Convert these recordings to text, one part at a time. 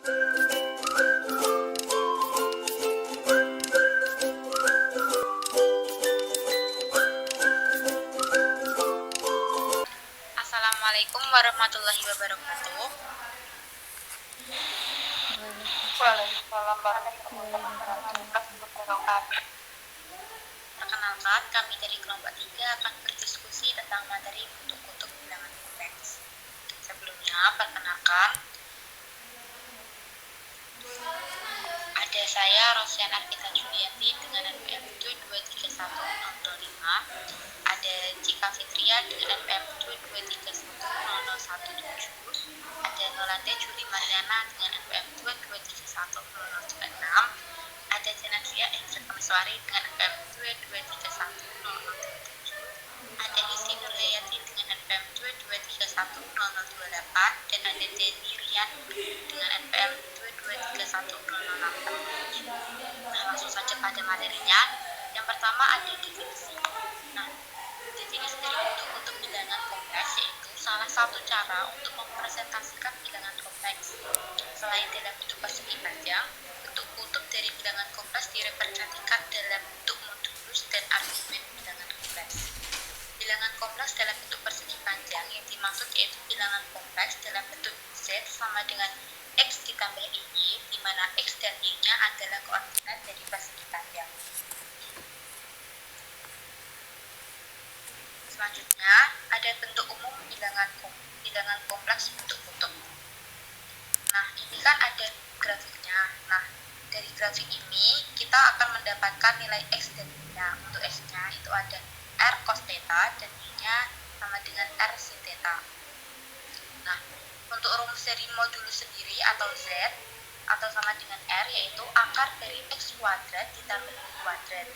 Assalamualaikum warahmatullahi wabarakatuh. Waalaikumsalam warahmatullahi wabarakatuh. Perkenalkan, kami dari kelompok 3 akan berdiskusi tentang materi bentuk-bentuk bilangan kompleks. Sebelumnya, perkenalkan, ada saya Rosian Arkita Julianti dengan NPM 2310005, ada Cika Fitria dengan NPM 2310017, ada Nolanda Juli Mariana dengan NPM 2231026, ada Zenatria Endra Kameswari dengan NPM 2231007, ada Isi Nurhayati dengan NPM 2231028, dan ada Deni Rian dengan NPM 2231008. Nah, langsung saja pada materinya. Yang pertama ada definisi. Nah, definisi dari bentuk bilangan kompleks yaitu salah satu cara untuk mempresentasikan bilangan kompleks. Selain dalam bentuk persegi panjang, bentuk kutub dari bilangan kompleks direpresentasikan dalam bentuk modulus dan argumen bilangan kompleks. Bilangan kompleks dalam bentuk persegi panjang yang dimaksud yaitu bilangan kompleks dalam bentuk Z sama dengan X ditambah Y, di mana X dan Y-nya adalah koordinat dari persegi panjang. Selanjutnya, ada bentuk umum bilangan kompleks bentuk kutub. Nah, ini kan ada grafiknya. Nah, dari grafik ini kita akan mendapatkan nilai X dan Y-nya. Untuk X-nya itu ada R cos theta dan Y-nya sama dengan R sin theta. Nah, untuk rumus dari modulus sendiri atau Z atau sama dengan R yaitu akar dari X kuadrat ditambah Y kuadrat.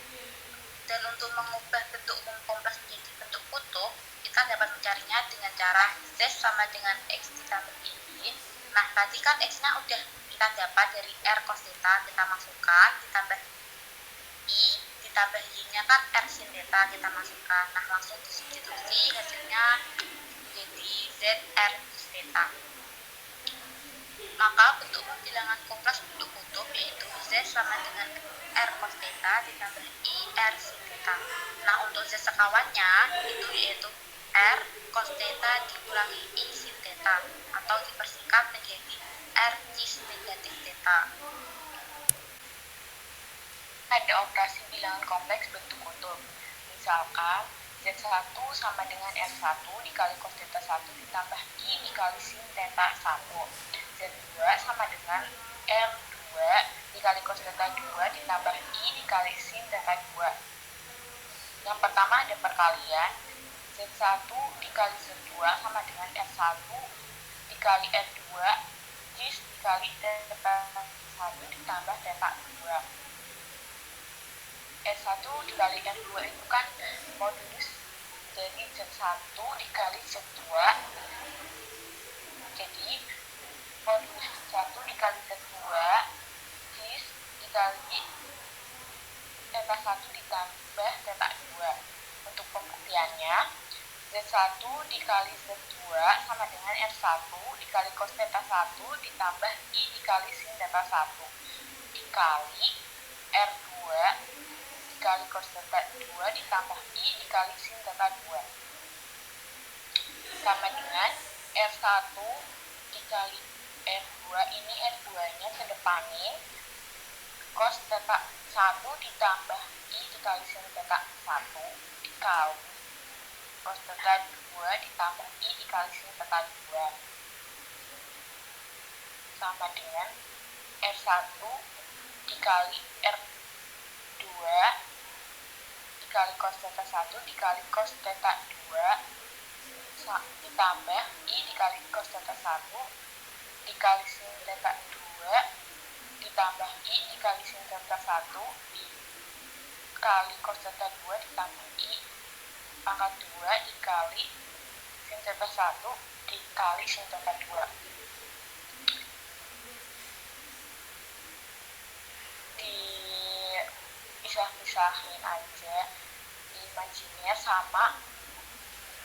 Dan untuk mengubah bentuk umum kompleks menjadi bentuk kutub, kita dapat mencarinya dengan cara Z sama dengan X ditambah Y. Nah, tadi kan X-nya udah kita dapat dari R cos theta, kita masukkan, ditambah Y, ditambah Y-nya kan R sin theta, kita masukkan. Nah, langsung disubstitusi, hasilnya menjadi Z R cos theta. Maka bentuk bilangan kompleks bentuk kutub yaitu Z sama dengan R cos theta ditambah I R sin theta. Nah, untuk Z sekawannya itu yaitu R cos theta dikurangi I sin theta atau dipersingkat menjadi R cis negatif theta. Ada operasi bilangan kompleks bentuk kutub. Misalkan Z1 sama dengan R1 dikali cos theta 1 ditambah I dikali sin theta 1. Z2 sama dengan R2 dikali cos theta 2 ditambah I dikali sin theta 2. Yang pertama ada perkalian. Z1 dikali Z2 sama dengan R1 dikali R2 cis dikali theta 1 ditambah theta 2. S1 dikali R2 itu kan modulus dari Z1 dikali Z2, jadi modulus Z1 dikali Z2 cis dikali theta 1 ditambah theta 2. Untuk pembuktiannya, Z1 dikali Z2 sama dengan R1 dikali cos theta 1 ditambah I dikali sin theta 1 dikali R2 dikali cos theta 2 ditambah I dikali sin theta 2 sama dengan R1 dikali R2, ini R2 nya kedepanin cos theta 1 ditambah I dikali sin theta 1 dikali cos theta 2 ditambah I dikali sin theta 2 sama dengan R1 dikali R2 dikali cos theta 1 dikali cos theta 2 ditambah I dikali cos theta 1 dikali sin theta 2 ditambah I dikali sin theta 1 dikali cos theta 2 ditambah I pangkat 2 dikali sin theta 1 dikali sin theta 2. Dipisah-pisahin aja imajiner sama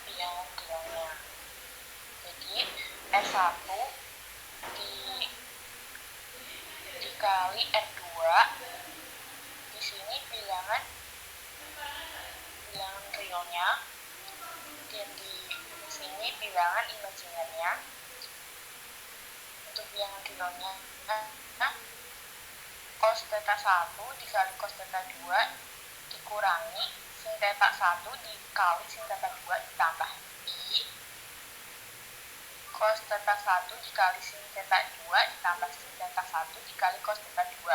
bilangan-bilangnya. Jadi R1 dikali R2. Di sini bilangan realnya, dan di sini bilangan imajinernya. Untuk bilangan realnya, cos theta 1 dikali cos theta 2 dikurangi sin theta 1 dikali sin theta 2 ditambah I cos theta 1 dikali sin theta 2 ditambah sin theta 1 dikali cos theta 2.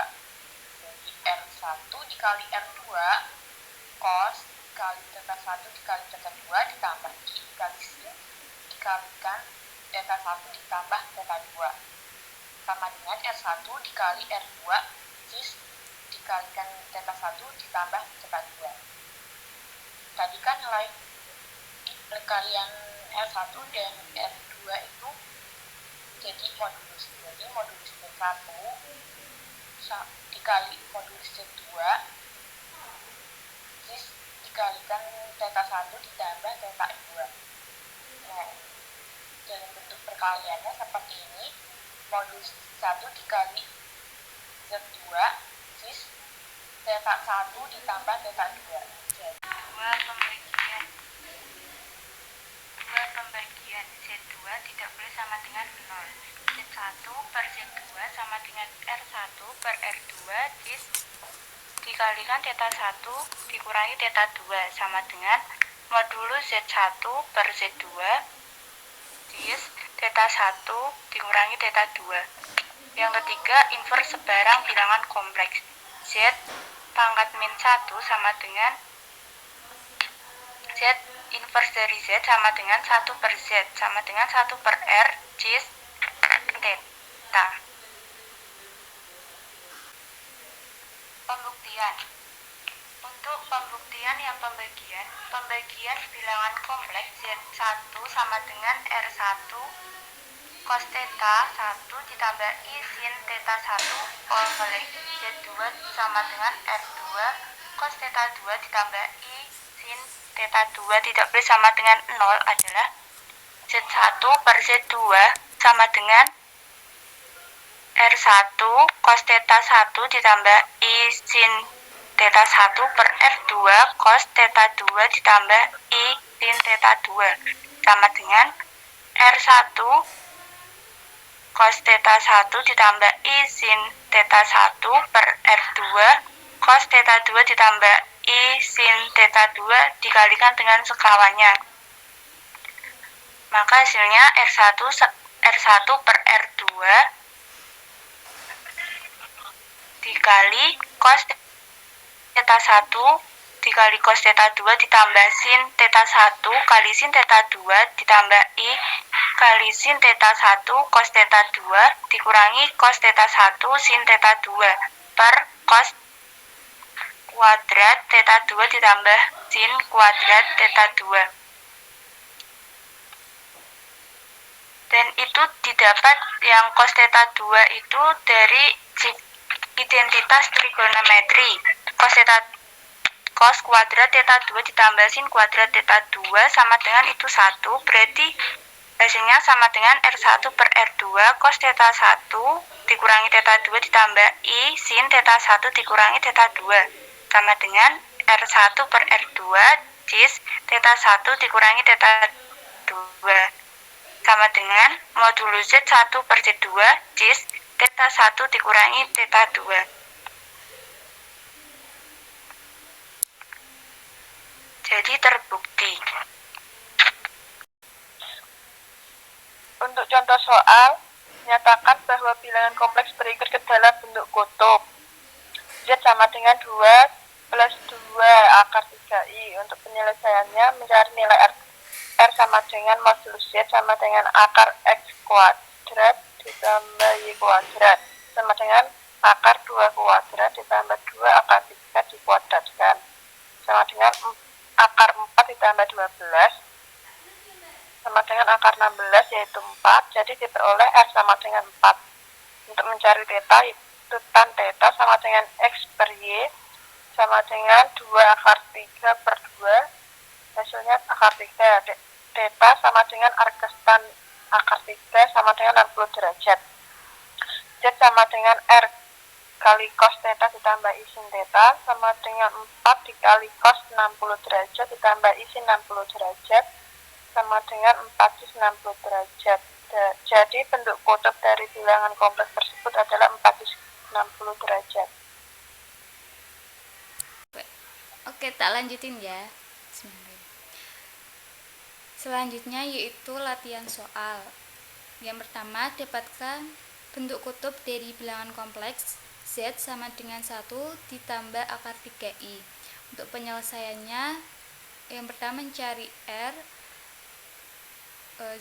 Jadi R1 dikali R2 cos dikali theta 1 dikali theta 2 ditambah I dikali sin dikalikan theta 1 ditambah theta 2 sama dengan R1 dikali R2 cis dikalikan theta 1 ditambah theta 2. Tadi kan nilai kalian R1 dan R2 itu jadi modulus. Jadi modulus Z1 dikali modulus Z2 cis dikalikan theta 1 ditambah theta 2. Nah, dalam bentuk perkaliannya seperti ini. Modulus 1 dikali Z2 cis theta 1 ditambah theta 2. Jadi 2 pembagian Z2 tidak boleh sama dengan 0. Z1 per Z2 sama dengan R1 per R2 cis dikalikan theta 1 dikurangi theta 2 sama dengan modulus Z1 per Z2 cis theta 1 dikurangi theta 2. Yang ketiga, inverse sebarang bilangan kompleks. Z pangkat min 1 sama dengan Z inverse dari Z sama dengan 1 per Z sama dengan 1 per R cis theta. Pembuktian. Untuk pembuktian yang pembagian bilangan kompleks Z1 sama dengan R1 cos theta 1 ditambah I sin theta 1 oleh Z2 sama dengan R2 cos theta 2 ditambah I sin theta 2 tidak boleh sama dengan 0 adalah Z1 per Z2 sama dengan R1 cos theta 1 ditambah I sin theta 1 per R2 cos theta 2 ditambah I sin theta 2 sama dengan R1 cos theta 1 ditambah I sin theta 1 per R2 cos theta 2 ditambah I sin theta 2 dikalikan dengan sekawannya. Maka hasilnya R1 per R2 dikali cos theta 1 dikali cos theta 2 ditambah sin theta 1 kali sin theta 2 ditambah I kali sin theta 1 cos theta 2 dikurangi cos theta 1 sin theta 2 per cos kuadrat theta 2 ditambah sin kuadrat theta 2. Dan itu didapat yang cos theta 2 itu dari identitas trigonometri. Cos kuadrat theta 2 ditambah sin kuadrat theta 2 sama dengan itu 1, berarti hasilnya sama dengan R1 per R2 cos theta 1 dikurangi theta 2 ditambah I sin theta 1 dikurangi theta 2 sama dengan R1 per R2 cis theta 1 dikurangi theta 2 sama dengan modulus Z1 per Z2 cis theta 1 dikurangi theta 2. Jadi terbukti. Untuk contoh soal, nyatakan bahwa bilangan kompleks berikut ke dalam bentuk kutub. Z sama dengan 2 plus 2 akar 3I. Untuk penyelesaiannya, mencari nilai R sama dengan modulus Z sama dengan akar X kuadrat ditambah Y kuadrat sama dengan akar 2 kuadrat ditambah 2 akar 3 dikuadratkan sama dengan akar 4 ditambah 12 sama dengan akar 16 yaitu 4. Jadi diperoleh R sama dengan 4. Untuk mencari theta, itu tan theta sama dengan X per Y sama dengan 2 akar 3 per 2. Hasilnya akar 3. Theta sama dengan arcus tan akar 3 sama dengan 60 derajat. Z sama dengan R dikali cos theta ditambah I sin theta sama dengan 4 dikali cos 60 derajat ditambah I sin 60 derajat sama dengan 4 cis 60 derajat. Jadi bentuk kutub dari bilangan kompleks tersebut adalah 4 cis 60 derajat. Oke, tak lanjutin ya. Selanjutnya yaitu latihan soal. Yang pertama, dapatkan bentuk kutub dari bilangan kompleks Z sama dengan 1 ditambah akar 3I. Untuk penyelesaiannya, yang pertama mencari R,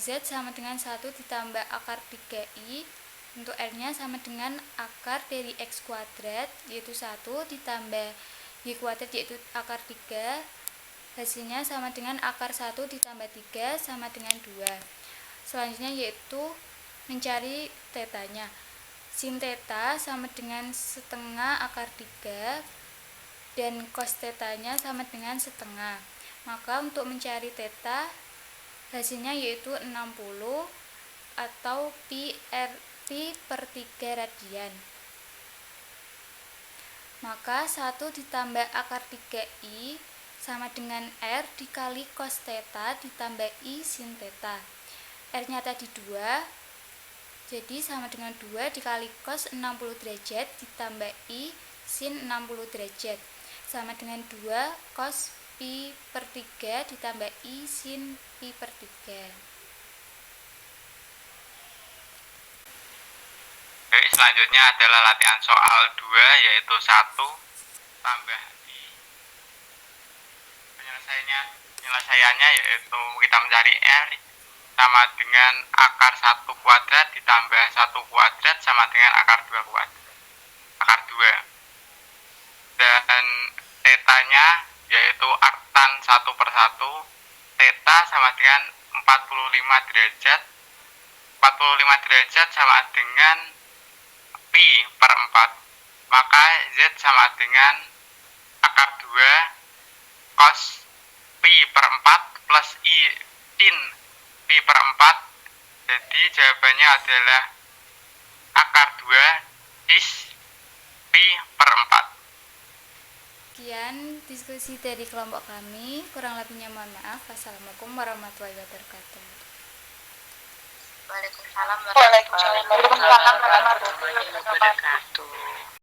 Z sama dengan 1 ditambah akar 3I. Untuk R-nya sama dengan akar dari X kuadrat, yaitu 1 ditambah Y kuadrat, yaitu akar 3. Hasilnya sama dengan akar 1 ditambah 3 sama dengan 2. Selanjutnya yaitu mencari tetanya. Sin theta sama dengan setengah akar 3 dan cos tetanya sama dengan setengah. Maka untuk mencari theta hasilnya yaitu 60 atau pi per 3 radian. Maka 1 ditambah akar 3I sama dengan R dikali cos theta ditambah I sin theta. R-nya tadi 2, jadi sama dengan 2 dikali cos 60 derajat ditambah I sin 60 derajat sama dengan 2 cos pi per 3 ditambah I sin pi per 3. Oke, selanjutnya adalah latihan soal 2, yaitu 1 tambah I. Penyelesaiannya yaitu kita mencari R sama dengan akar 1 kuadrat ditambah 1 kuadrat sama dengan akar 2 kuadrat. Akar 2. Dan tetanya yaitu artan 1 per 1. Theta sama dengan 45 derajat. 45 derajat sama dengan pi per 4. Maka Z sama dengan akar 2 cos pi per 4 plus I sin pi per 4. Jadi jawabannya adalah akar 2 cis pi per 4. Sekian diskusi dari kelompok kami. Kurang lebihnya mohon maaf. Wassalamualaikum warahmatullahi wabarakatuh. Waalaikumsalam Waalaikumsalam warahmatullahi wabarakatuh.